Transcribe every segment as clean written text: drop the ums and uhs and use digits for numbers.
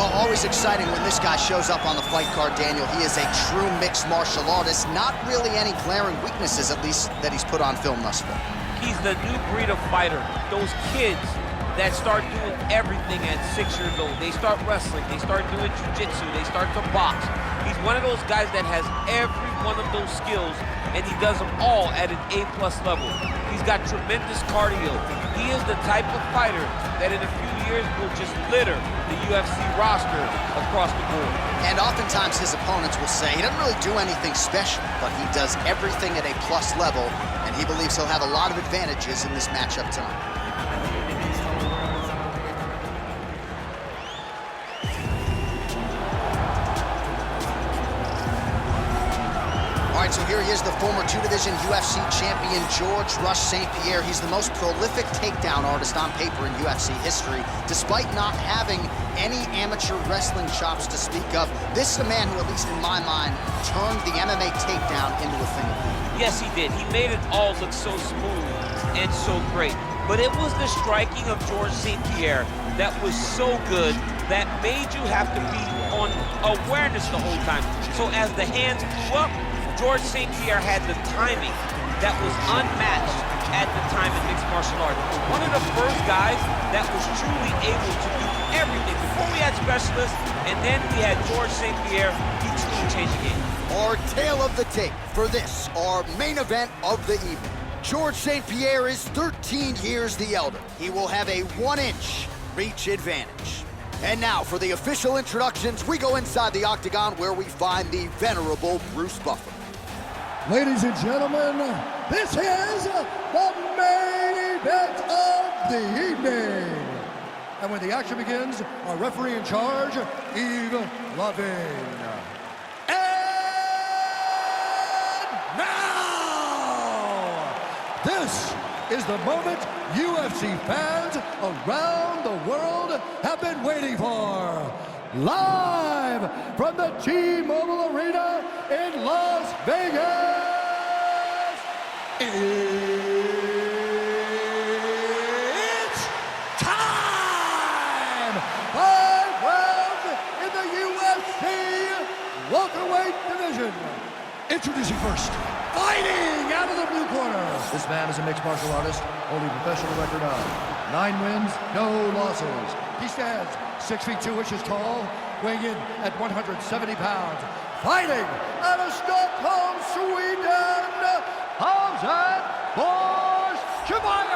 Well, always exciting when this guy shows up on the fight card, Daniel. He is a true mixed martial artist. Not really any glaring weaknesses, at least, that he's put on film thus far. He's the new breed of fighter. Those kids that start doing everything at 6 years old. They start wrestling, they start doing jiu-jitsu, they start to box. He's one of those guys that has every one of those skills, and he does them all at an A+ level. He's got tremendous cardio. He is the type of fighter that in a few years will just litter the UFC roster across the board. And oftentimes his opponents will say he doesn't really do anything special, but he does everything at A+ level, and he believes he'll have a lot of advantages in this matchup tonight. All right, so here he is, the former two-division UFC champion, George St-Pьerr. He's the most prolific takedown artist on paper in UFC history, despite not having any amateur wrestling chops to speak of. This is a man who, at least in my mind, turned the MMA takedown into a thing of beauty. Yes, he did. He made it all look so smooth and so great. But it was the striking of George St-Pьerr that was so good that made you have to be on awareness the whole time. So as the hands flew up, George St-Pьerr had the timing that was unmatched at the time in mixed martial arts. One of the first guys that was truly able to do everything. Before we had specialists, and then we had George St-Pьerr, he truly changed the game. Our tale of the tape for this, our main event of the evening. George St-Pьerr is 13 years the elder. He will have a 1-inch reach advantage. And now for the official introductions, we go inside the octagon where we find the venerable Bruce Buffer. Ladies and gentlemen, this is the main event of the evening. And when the action begins, our referee in charge, Yves Lavigne. And now, this is the moment UFC fans around the world have been waiting for. Live from the T-Mobile Arena in Las Vegas, it's time! 5 rounds in the UFC welterweight division. Introducing first, fighting out of the blue corner. This man is a mixed martial artist, holding a professional record of 9 wins, no losses. He stands 6 feet 2 inches tall, weighing in at 170 pounds. Fighting out of Stockholm, Sweden, Hamzat Chimaев.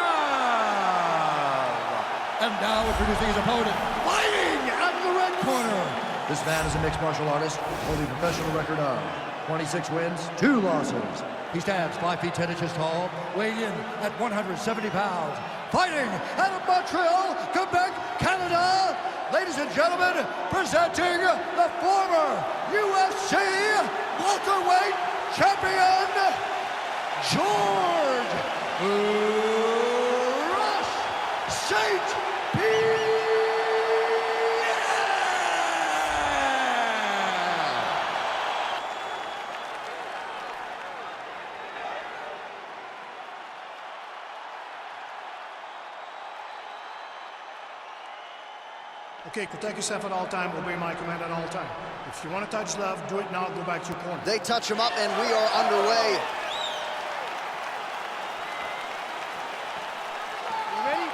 And now introducing his opponent, fighting out of the red corner. This man is a mixed martial artist, holding a professional record of 26 wins, 2 losses. He stands 5 feet 10 inches tall, weighing in at 170 pounds. Fighting out of Montreal, Quebec, Canada, ladies and gentlemen, presenting the former UFC welterweight champion, George St-Pьerr. Okay, protect yourself at all time, obey my command at all time. If you want to touch love, do it now, go back to your corner. They touch him up and we are underway. You ready?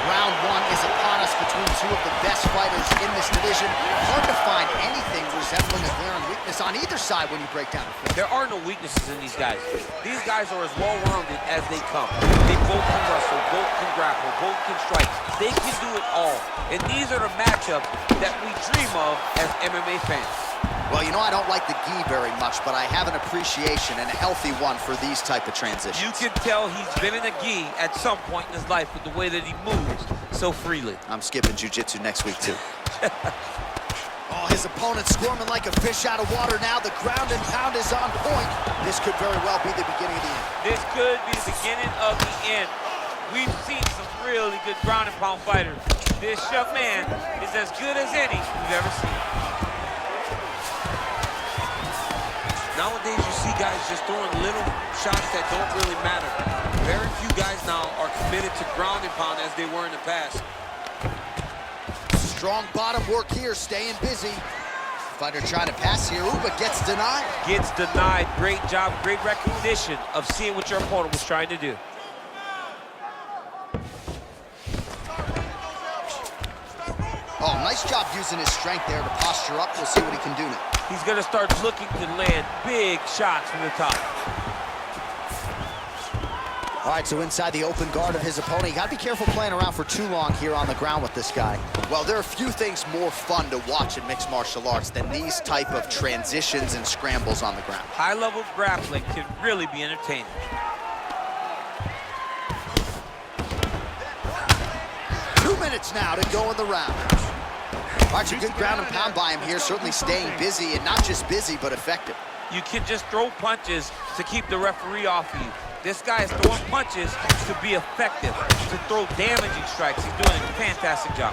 Round 1 is upon us between two of the best fighters in this division. Hard to find anything resembling a glaring weakness on either side when you break down the film. There are no weaknesses in these guys. These guys are as well-rounded as they come. They both can wrestle, both can grapple, both can strike. They can do it all. And these are the matchups that we dream of as MMA fans. Well, you know, I don't like the gi very much, but I have an appreciation, and a healthy one, for these type of transitions. You can tell he's been in a gi at some point in his life with the way that he moves so freely. I'm skipping jiu-jitsu next week, too. Oh, his opponent squirming like a fish out of water now. The ground and pound is on point. This could very well be the beginning of the end. This could be the beginning of the end. We've seen some really good ground and pound fighters. This young man is as good as any we've ever seen. Nowadays, you see guys just throwing little shots that don't really matter. Very few guys now are committed to ground and pound as they were in the past. Strong bottom work here, staying busy. Fighter trying to pass here, ooh, but gets denied. Gets denied. Great job, great recognition of seeing what your opponent was trying to do. Oh, nice job using his strength there to posture up. We'll see what he can do now. He's going to start looking to land big shots from the top. All right, so inside the open guard of his opponent. You got to be careful playing around for too long here on the ground with this guy. Well, there are few things more fun to watch in mixed martial arts than these type of transitions and scrambles on the ground. High-level grappling can really be entertaining. Minutes now to go in the round. All right, so good ground and pound by him here, certainly staying busy, and not just busy, but effective. You can just throw punches to keep the referee off of you. This guy is throwing punches to be effective, to throw damaging strikes. He's doing a fantastic job.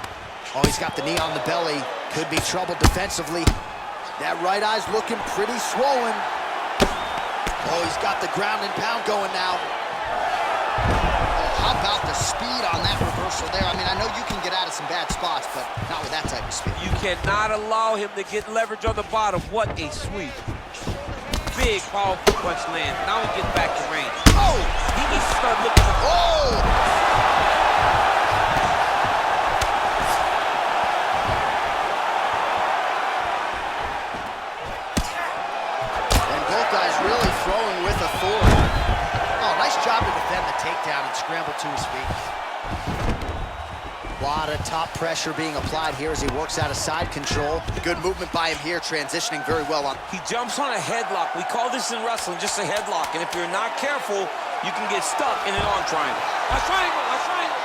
Oh, he's got the knee on the belly. Could be trouble defensively. That right eye's looking pretty swollen. Oh, he's got the ground and pound going now. How about the speed on that reversal there? I mean, I know you can get out of some bad spots, but not with that type of speed. You cannot allow him to get leverage on the bottom. What a sweep. Big, powerful punch land. Now he gets back to range. Oh! He needs to start looking at... Oh! And both guys really throwing with authority. Nice job to defend the takedown and scramble to his feet. A lot of top pressure being applied here as he works out of side control. Good movement by him here, transitioning very well on. He jumps on a headlock. We call this in wrestling just a headlock. And if you're not careful, you can get stuck in an arm triangle. A triangle, a triangle.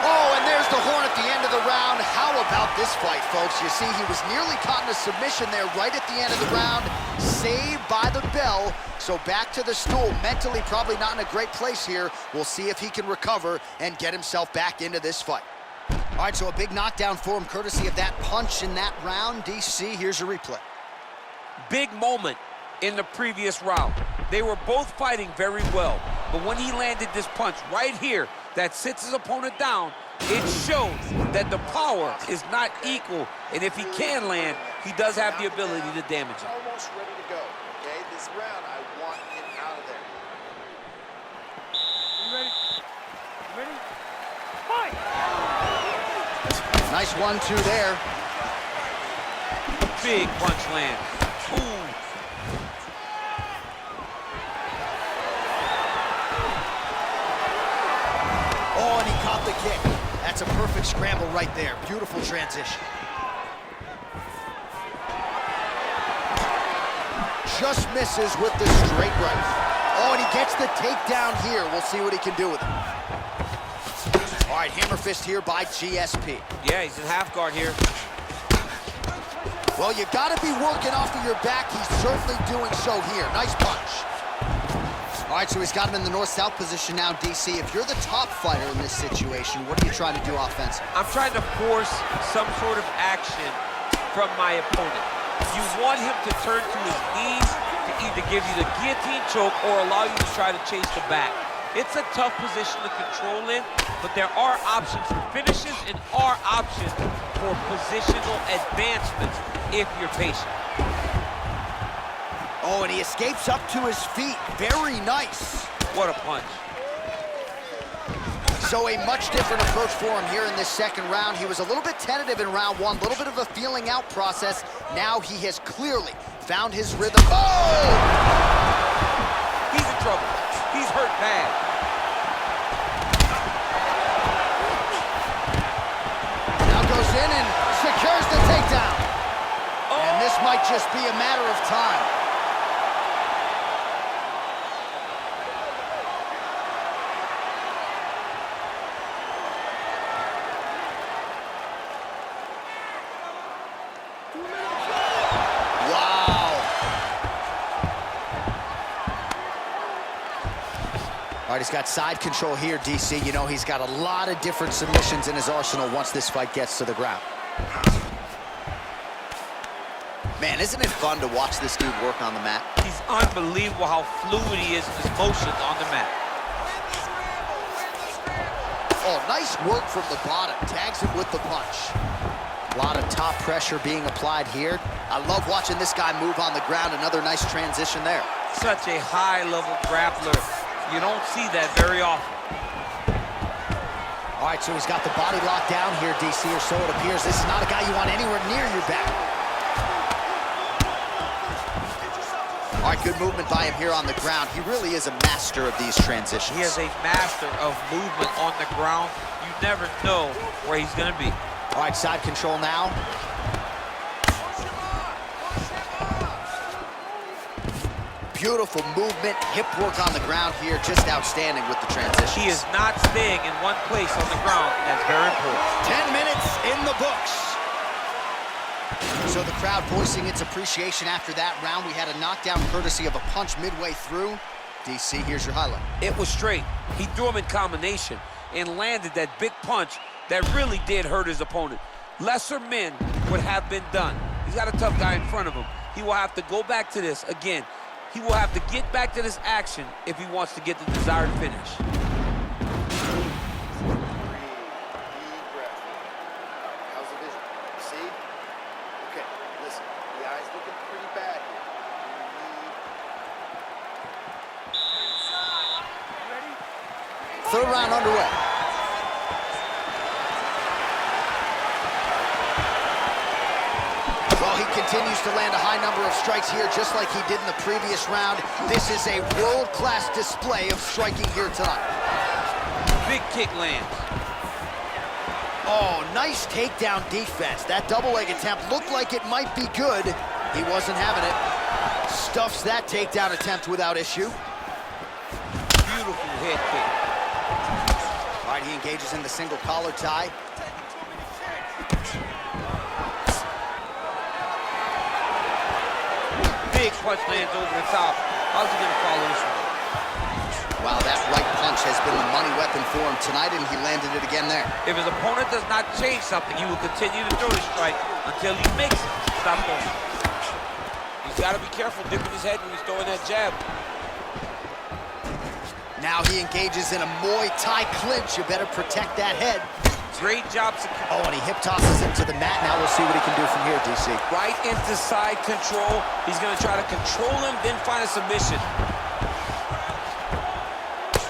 Oh, and there's the horn at the end of the round. How about this fight, folks? You see, he was nearly caught in a submission there right at the end of the round. Saved by the bell. So back to the stool. Mentally probably not in a great place here. We'll see if he can recover and get himself back into this fight. All right, so a big knockdown for him courtesy of that punch in that round. DC, here's a replay. Big moment in the previous round. They were both fighting very well. But when he landed this punch right here that sits his opponent down, it shows that the power is not equal. And if he can land, he does have the ability to damage him. Almost ready to go. Okay, this round, I want him out of there. You ready? You ready? Fight! Nice 1-2 there. Big punch land. Ooh. Oh, and he caught the kick. That's a perfect scramble right there. Beautiful transition. Just misses with the straight right. Oh, and he gets the takedown here. We'll see what he can do with it. All right, hammer fist here by GSP. Yeah, he's in half guard here. Well, you got to be working off of your back. He's certainly doing so here. Nice punch. All right, so he's got him in the north-south position now, DC. If you're the top fighter in this situation, what are you trying to do offensively? I'm trying to force some sort of action from my opponent. You want him to turn to his knees to either give you the guillotine choke or allow you to try to chase the back. It's a tough position to control in, but there are options for finishes and are options for positional advancements if you're patient. Oh, and he escapes up to his feet. Very nice. What a punch. So a much different approach for him here in this second round. He was a little bit tentative in round one, a little bit of a feeling out process. Now he has clearly found his rhythm. Oh! He's in trouble. He's hurt bad. Now goes in and secures the takedown. Oh. And this might just be a matter of time. All right, he's got side control here, DC. You know, he's got a lot of different submissions in his arsenal once this fight gets to the ground. Man, isn't it fun to watch this dude work on the mat? He's unbelievable how fluid he is in his motions on the mat. Oh, nice work from the bottom. Tags him with the punch. A lot of top pressure being applied here. I love watching this guy move on the ground. Another nice transition there. Such a high-level grappler. You don't see that very often. All right, so he's got the body locked down here, DC, or so it appears. This is not a guy you want anywhere near your back. All right, good movement by him here on the ground. He really is a master of these transitions. He is a master of movement on the ground. You never know where he's going to be. All right, side control now. Beautiful movement, hip work on the ground here, just outstanding with the transitions. He is not staying in one place on the ground. That's very important. 10 minutes in the books. So the crowd voicing its appreciation after that round. We had a knockdown courtesy of a punch midway through. DC, here's your highlight. It was straight. He threw him in combination and landed that big punch that really did hurt his opponent. Lesser men would have been done. He's got a tough guy in front of him. He will have to go back to this again. He will have to get back to this action if he wants to get the desired finish. How's the vision? See? Okay, listen. The eye's looking pretty bad here. Third round underway. Well, he continues to land a high number of strikes here, just like he did in the previous round. This is a world-class display of striking here tonight. Big kick lands. Oh, nice takedown defense. That double leg attempt looked like it might be good. He wasn't having it. Stuffs that takedown attempt without issue. Beautiful head kick. All right, he engages in the single collar tie. Big punch lands over the top. How's he gonna follow this one? Wow, that right punch has been the money weapon for him tonight, and he landed it again there. If his opponent does not change something, he will continue to throw the strike until he makes it stop throwing. He's got to be careful dipping his head when he's throwing that jab. Now he engages in a Muay Thai clinch. You better protect that head. Great job securing. Oh, and he hip tosses him to the mat. Now we'll see what he can do from here, DC. Right into side control. He's going to try to control him, then find a submission.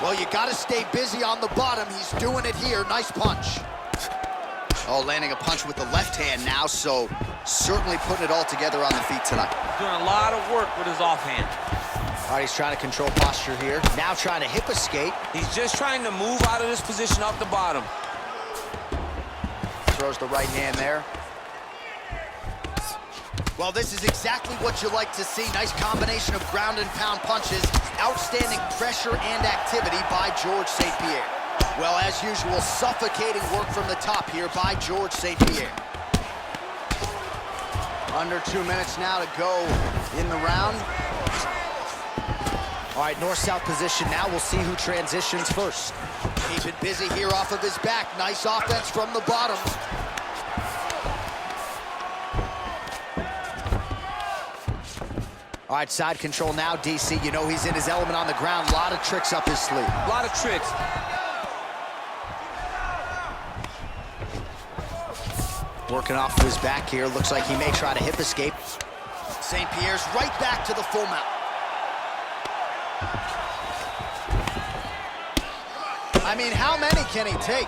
Well, you got to stay busy on the bottom. He's doing it here. Nice punch. Oh, landing a punch with the left hand now, so certainly putting it all together on the feet tonight. Doing a lot of work with his offhand. All right, he's trying to control posture here. Now trying to hip escape. He's just trying to move out of this position off the bottom. Throws the right hand there. Well, this is exactly what you like to see. Nice combination of ground and pound punches. Outstanding pressure and activity by George St-Pьерр. Well, as usual, suffocating work from the top here by George St-Pьерr. Under 2 minutes now to go in the round. All right, north-south position now. We'll see who transitions first. Keep it busy here off of his back. Nice offense from the bottom. All right, side control now, DC. You know he's in his element on the ground. A lot of tricks up his sleeve. A lot of tricks. Working off of his back here. Looks like he may try to hip escape. St-Pьерr's right back to the full mount. I mean, how many can he take?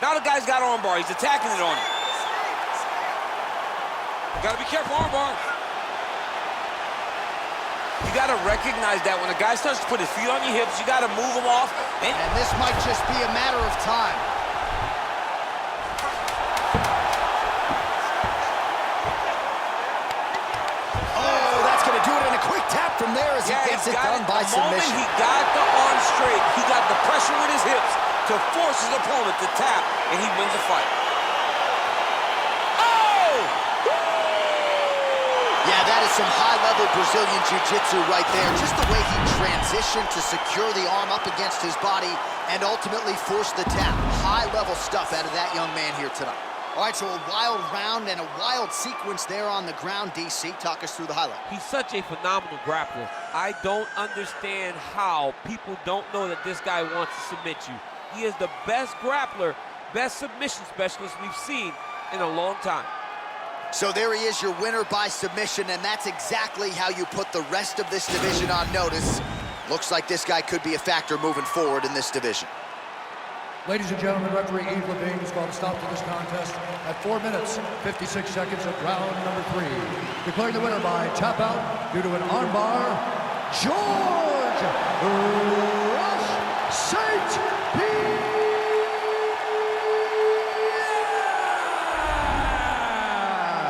Now the guy's got armbar. He's attacking it on him. Gotta be careful, armbar. You gotta recognize that when a guy starts to put his feet on your hips, you gotta move him off. And this might just be a matter of time. Oh, that's gonna do it in a quick tap from there as he gets it done by submission. The moment he got the arm straight, he got the pressure with his hips to force his opponent to tap, and he wins the fight. Oh! Yeah, that is some high-level Brazilian Jiu-Jitsu right there. Just the way he transitioned to secure the arm up against his body And ultimately forced the tap. High-level stuff out of that young man here tonight. All right, so a wild round and a wild sequence there on the ground. DC, talk us through the highlight. He's such a phenomenal grappler. I don't understand how people don't know that this guy wants to submit you. He is the best grappler, best submission specialist we've seen in a long time. So there he is, your winner by submission, and that's exactly how you put the rest of this division on notice. Looks like this guy could be a factor moving forward in this division. Ladies and gentlemen, referee Yves Levine has called a stop to this contest at 4 minutes, 56 seconds of round number 3. Declaring the winner by tap out due to an armbar, George Sent-Pьерr!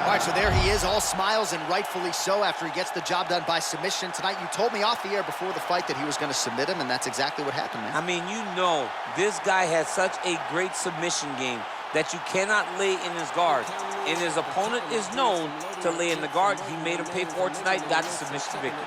All right, so there he is, all smiles, and rightfully so after he gets the job done by submission tonight. You told me off the air before the fight that he was going to submit him, and that's exactly what happened, man. I mean, you know, this guy has such a great submission game that you cannot lay in his guard. And his opponent is known to lay in the guard. He made him pay for it tonight, got the submission victory.